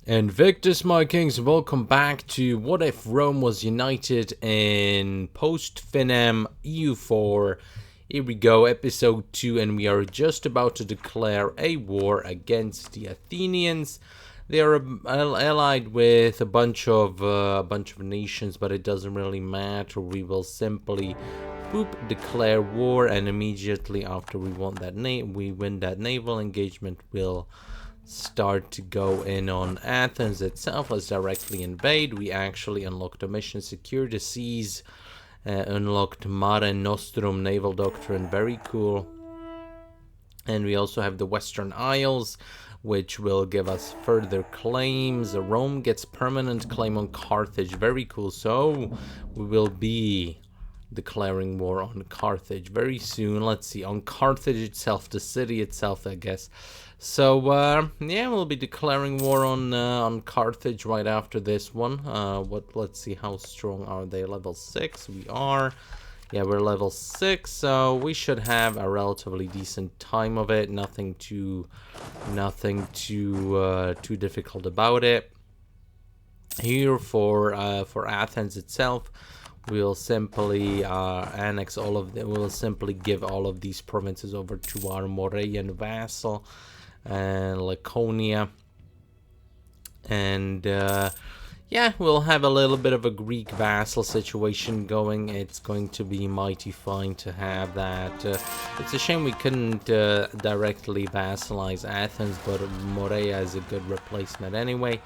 Invictus, my kings, welcome back to What If Rome Was United in post-Finem EU4. Here we go, episode 2, and we are just about to declare a war against the Athenians. They are allied with a bunch of nations, but it doesn't really matter. We will simply declare war, and immediately after we win that naval engagement, we'll start to go in on Athens itself. Let's directly invade. We actually unlocked a mission, secure the seas, unlocked Mare Nostrum naval doctrine, very cool. And we also have the Western Isles, which will give us further claims. Rome gets permanent claim on Carthage, very cool. So we will be declaring war on Carthage very soon. Let's see, on Carthage itself, the city itself, I guess. So yeah, we'll be declaring war on Carthage right after this one. Let's see, how strong are they? Level 6 we are. Yeah, we're level 6, so we should have a relatively decent time of it. Nothing too difficult about it. Here for Athens itself, we'll simply annex all of them. We'll simply give all of these provinces over to our Morean vassal and Laconia, and yeah, we'll have a little bit of a Greek vassal situation going. It's going to be mighty fine to have that. It's a shame we couldn't directly vassalize Athens, but Morea is a good replacement anyway.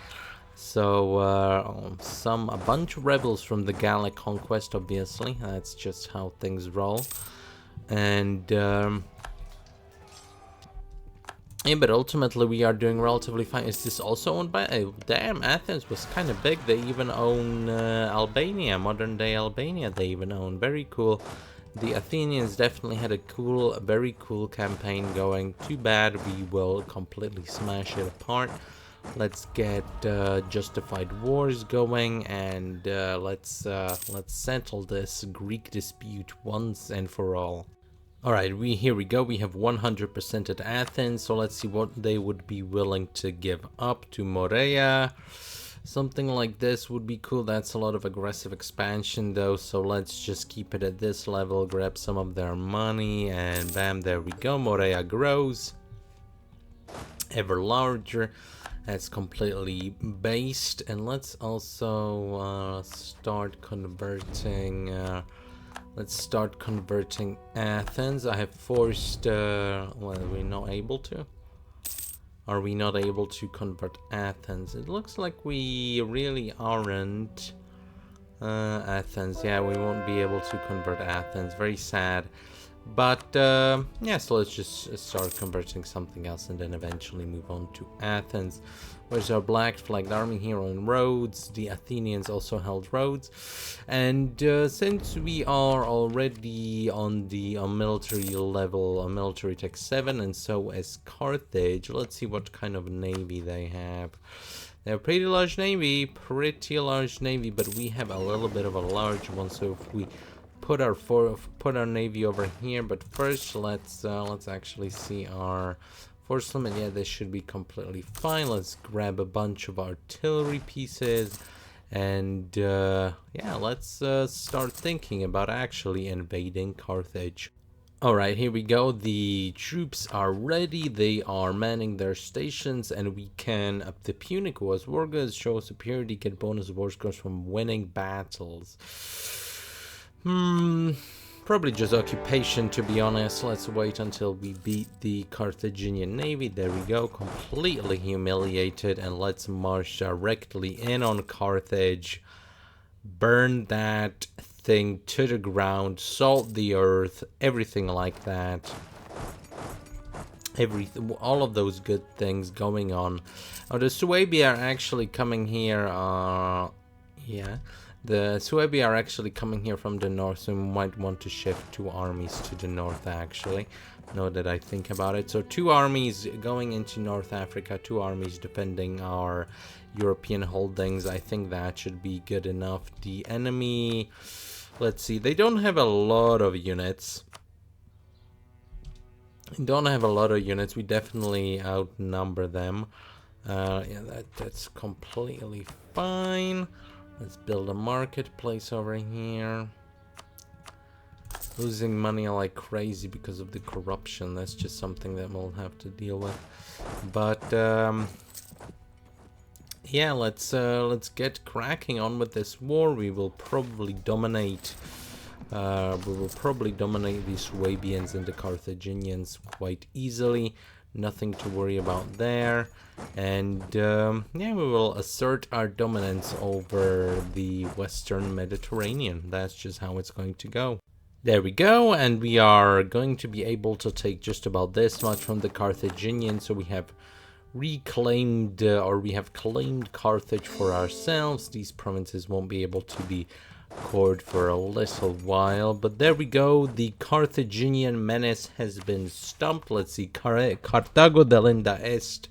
So a bunch of rebels from the Gallic conquest, obviously. That's just how things roll. And yeah, but ultimately we are doing relatively fine. Is this also owned by... damn, Athens was kind of big. They even own Albania, modern day Albania they even own. Very cool. The Athenians definitely had a very cool campaign going. Too bad we will completely smash it apart. Let's get justified wars going, and let's settle this Greek dispute once and for all. Alright, here we go. We have 100% at Athens, so let's see what they would be willing to give up to Morea. Something like this would be cool. That's a lot of aggressive expansion though, so let's just keep it at this level, grab some of their money, and bam, there we go. Morea grows ever larger. That's completely based, and let's also start converting... let's start converting Athens. I have forced... well, are we not able to? Are we not able to convert Athens? It looks like we really aren't. Athens, yeah, we won't be able to convert Athens. Very sad. But, yeah, so let's just start converting something else and then eventually move on to Athens. Where's our black flagged army here on Rhodes? The Athenians also held Rhodes. And since we are already on the military level, on military tech 7, and so is Carthage, let's see what kind of navy they have. They're pretty large navy, but we have a little bit of a large one, so if we put our navy over here, but first let's actually see our force limit. Yeah, this should be completely fine. Let's grab a bunch of artillery pieces, and yeah, let's start thinking about actually invading Carthage. Alright, here we go. The troops are ready. They are manning their stations, and we can up the Punic was war goods, show superiority, get bonus war scores from winning battles. Probably just occupation, to be honest. Let's wait until we beat the Carthaginian navy. There we go, completely humiliated, and let's march directly in on Carthage. Burn that thing to the ground, salt the earth, everything like that. All of those good things going on. Oh, the Suebi are actually coming here. Yeah. The Suebi are actually coming here from the north, so we might want to shift 2 armies to the north, actually, now that I think about it. So 2 armies going into North Africa, 2 armies defending our European holdings. I think that should be good enough. The enemy, let's see, they don't have a lot of units. We definitely outnumber them. Yeah, that's completely fine. Let's build a marketplace over here. Losing money like crazy because of the corruption. That's just something that we'll have to deal with. But yeah, let's get cracking on with this war. We will probably dominate. The Swabians and the Carthaginians quite easily. Nothing to worry about there. And yeah, we will assert our dominance over the Western Mediterranean. That's just how it's going to go. There we go, and we are going to be able to take just about this much from the Carthaginians. So we have reclaimed, or we have claimed Carthage for ourselves. These provinces won't be able to be cored for a little while, but there we go. The Carthaginian menace has been stumped. Let's see, Carthago delenda est.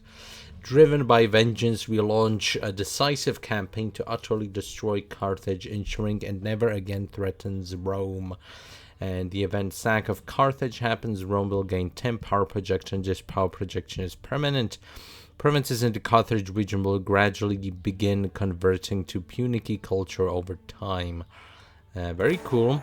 Driven by vengeance, we launch a decisive campaign to utterly destroy Carthage, ensuring it never again threatens Rome. And the event sack of Carthage happens. Rome will gain 10 power projection. This power projection is permanent. Provinces in the Carthage region will gradually begin converting to Punic culture over time. Very cool.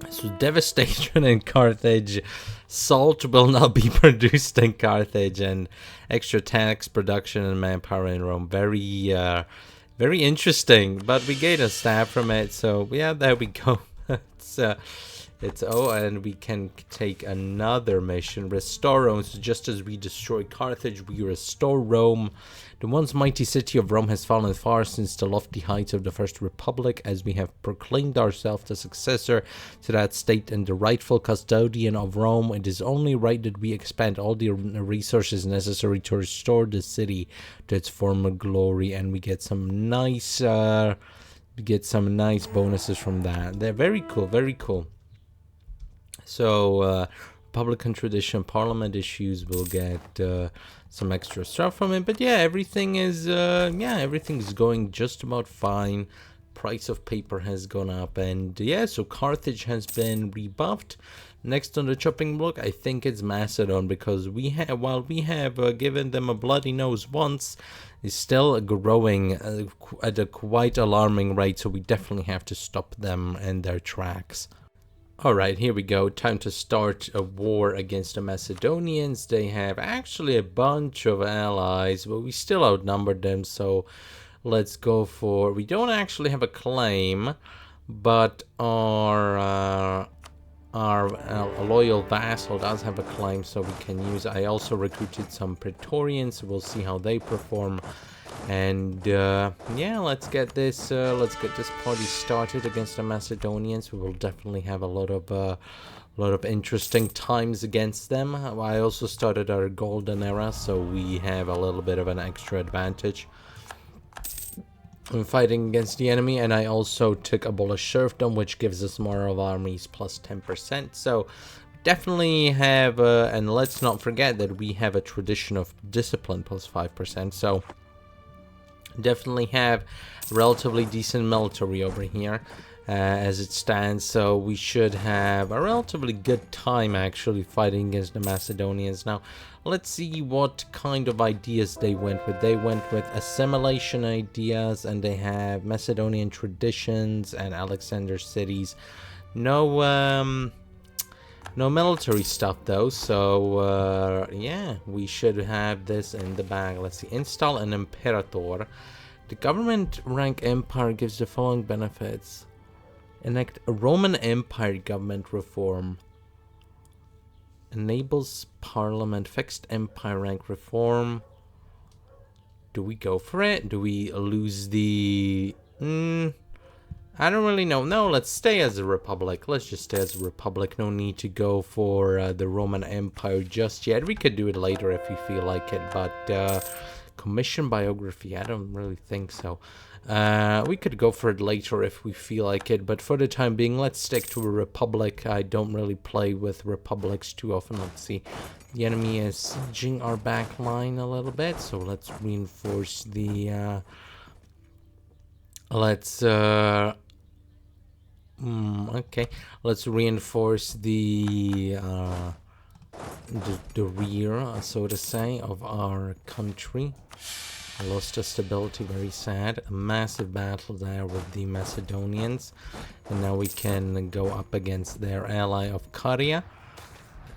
So devastation in Carthage. Salt will not be produced in Carthage, and extra tax production and manpower in Rome. Very interesting. But we gain a staff from it. So yeah, there we go. And we can take another mission. Restore Rome. So just as we destroy Carthage, we restore Rome. The once mighty city of Rome has fallen far since the lofty heights of the First Republic, as we have proclaimed ourselves the successor to that state and the rightful custodian of Rome. It is only right that we expend all the resources necessary to restore the city to its former glory, and we get some nice bonuses from that. They're very cool, very cool. So, Republican tradition, Parliament issues will get some extra stuff from it. But yeah, everything's going just about fine. Price of paper has gone up, and yeah, so Carthage has been rebuffed. Next on the chopping block, I think it's Macedon, because while we have given them a bloody nose once, is still growing at a quite alarming rate. So we definitely have to stop them in their tracks. Alright, here we go. Time to start a war against the Macedonians. They have actually a bunch of allies, but we still outnumber them, so let's go for... We don't actually have a claim, but our loyal vassal does have a claim, so we can use... I also recruited some Praetorians, so we'll see how they perform. And yeah, let's get this party started against the Macedonians. We will definitely have a lot of interesting times against them. I also started our golden era, so we have a little bit of an extra advantage in fighting against the enemy. And I also took abolish serfdom, which gives us moral armies plus 10%. So definitely have, and let's not forget that we have a tradition of discipline plus 5%. So definitely have relatively decent military over here as it stands, so we should have a relatively good time actually fighting against the Macedonians. Now let's see what kind of ideas they went with. They went with assimilation ideas, and they have Macedonian traditions and Alexander cities. No military stuff though, so yeah, we should have this in the bag. Let's see, install an imperator. The government rank empire gives the following benefits. Enact a Roman Empire government reform. Enables parliament fixed empire rank reform. Do we go for it? Do we lose the... I don't really know. No, let's stay as a republic. Let's just stay as a republic. No need to go for the Roman Empire just yet. We could do it later if we feel like it, but commission biography, I don't really think so. We could go for it later if we feel like it, but for the time being, let's stick to a republic. I don't really play with republics too often. Let's see. The enemy is sieging our back line a little bit, so let's reinforce the... okay, let's reinforce the the rear, so to say, of our country. Lost our stability, very sad. A massive battle there with the Macedonians, and now we can go up against their ally of Caria,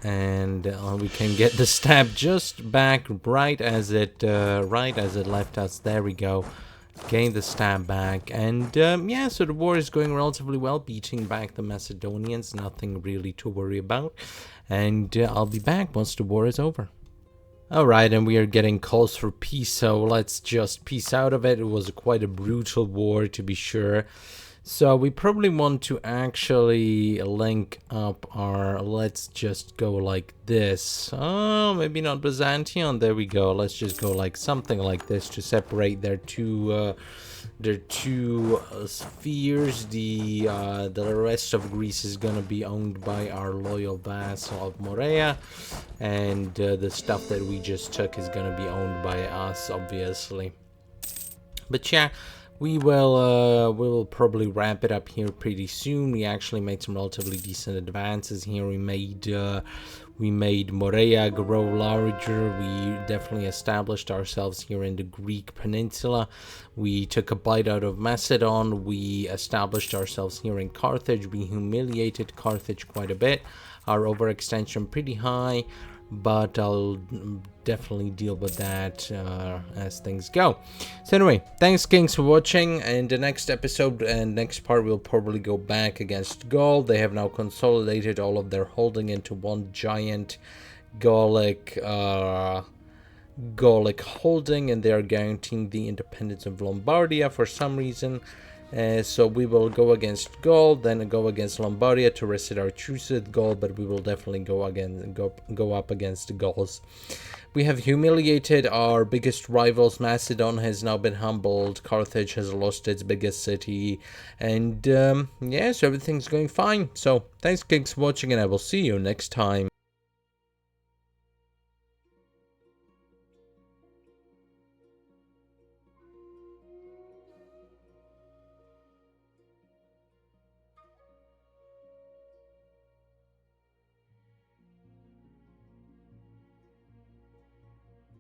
and we can get the stab just back right as it left us. There we go. Gain the stab back, and yeah, so the war is going relatively well, beating back the Macedonians. Nothing really to worry about, and I'll be back once the war is over. Alright, and we are getting calls for peace, so let's just peace out of it. It was quite a brutal war, to be sure. So we probably want to actually link up our, let's just go like this. Oh, maybe not Byzantium. There we go. Let's just go like something like this to separate their two spheres. The rest of Greece is gonna be owned by our loyal vassal of Morea, and the stuff that we just took is gonna be owned by us, obviously. But yeah, we will probably wrap it up here pretty soon. We actually made some relatively decent advances here. We made Morea grow larger. We definitely established ourselves here in the Greek peninsula. We took a bite out of Macedon. We established ourselves here in Carthage. We humiliated Carthage quite a bit. Our overextension pretty high, but I'll definitely deal with that as things go. So anyway, thanks kings for watching. In the next episode and next part, we'll probably go back against Gaul. They have now consolidated all of their holding into one giant Gallic holding, and they are guaranteeing the independence of Lombardia for some reason. So we will go against Gaul, then go against Lombardia to reset our truce with Gaul, but we will definitely go up against the Gauls. We have humiliated our biggest rivals. Macedon has now been humbled. Carthage has lost its biggest city, and yeah, so everything's going fine. So thanks, kings, for watching, and I will see you next time.